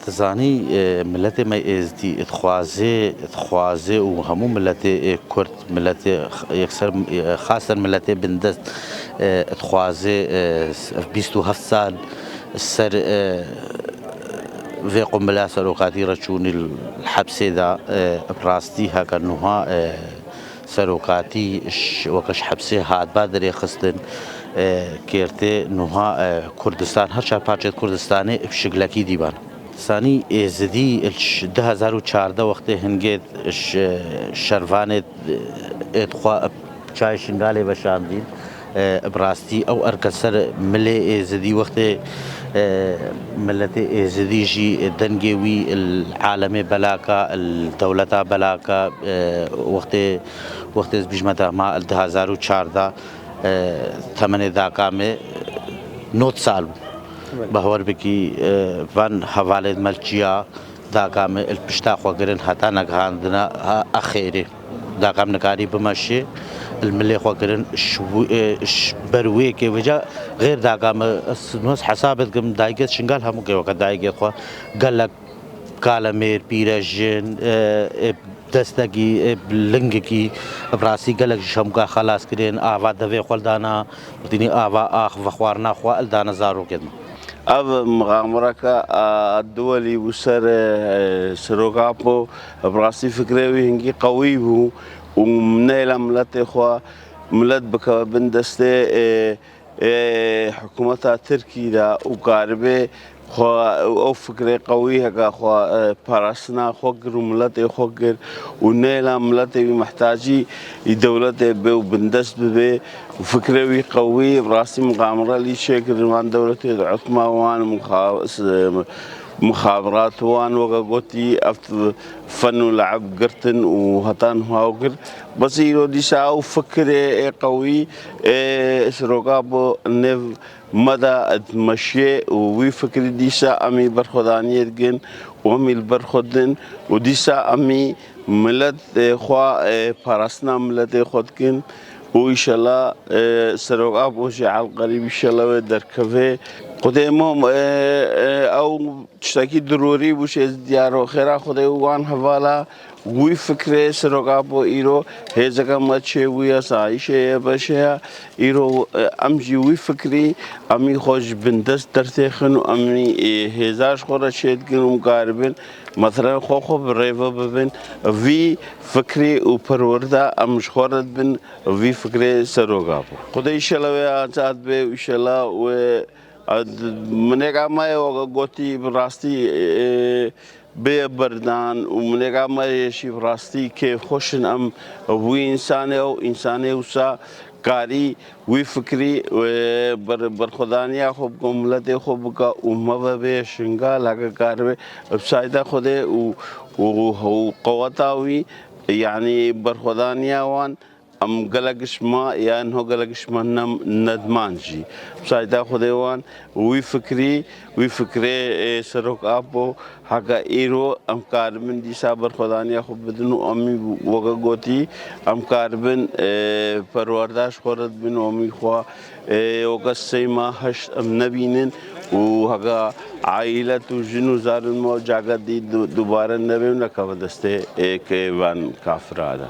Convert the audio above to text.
تزانی ملت ما ازدی اتخوازه و همو ملت کرد ملت یکسر خاصا ملت بندست اتخوازه 27 سال سر في قنبلة سروقاتي رشوني الحبسة دا براستي هكا نوها سروقاتي وكش حبسة هاد بادري خستن كيرتي نوها كردستان هر شهر پارچه كردستاني بشكلكي ديبان ثاني ازدي 2014 وقت هنگيت شروانت ادخوا چای شنگاله بشاندين براستي او اركسر ملي ازدي وقت ملت ازدي جي دنگوي العالم بلاكا الدولة بلاكا وقت بيجمتا ما 2014 ثمن داقامه نوت سال بهور بكي فان حوالد ملچيا داقامه البشتاق وقرن حتى نگهاندنا اخيري داقام نكاري بمشي الملي خوكرن بروي كي وجا غير داقام نص حسابت قم دايقت شنقال همو كي وقت دايقت خوا قال لك كالمير بيرجن دستگی لنگی براسي قالك شمكا خلاص كرين آوا دفي خلدانا وتني آوا آخ وخوارنا خوا الدانا زارو كدما اب مغامرة الدولي وسر سروقابو براسي فكري هنجي قوي بو ومنيلا ملت اخوا ملت بك بندسته حكومتها تركي دا وقاربه خوا او فكرة قوية كا خوا بارسنا خوكر وملته خوكر ونيلا ملته محتاجي الدولة به وبندس به وفكرة قوية براسي مغامرة لي شكل من دولة عثمان وان مخابرات وان وقوتي فن ولعب قرتن وهتان هاوكر بس يرو دي ساو فكرة قوي سروقابو نف مدى المشي وفي فكرة ديسا أمي برخدانية جن وأمي البرخدن وديسا أمي ملت خوا بارسنا ملت خدكن وإن شاء الله سروقاب وشعال قريب إن شاء الله دركفه قدامهم أو تشتكي ضروري وش ديارو خيرا خده وان حوالا وی فکر سروقابو ایرو هزگا مچه ویا سایشه باشه ایرو امجی وی فکری امی خوش بندست درتخن امی هزارش خورا شد کنم کاربن مثلا خو بريفا ببن وی فکری و پرورده امش خورد بن وی فکر سروقابو خدا ایشالا و آزاد به ایشالا و منیکا مای وقتی براستی به بردان ومنيقا ما يشي براستي كيف خوشن ام وي انساني او انساني وسا كاري وي فكري برخدانيا خوب ملتي خوبكا وما به شنغا لك كاربه بسايدا خوده وقوتاوي يعني برخدانيا وان ام قلقش ما يعني هو قلقش ما ندمانجي بسايدا خديوان وي فكري سروق ابو حقا ايرو ام كاربن دي صبر خدانيا خو بدنو امي وغوتي ام كاربن پرورداش خورد بن امي خو وقسي ما هش ام نبينن وحقا عائلة جنو زارن مو جاگا دي دوباره نبينا كودسته كيوان كافرادا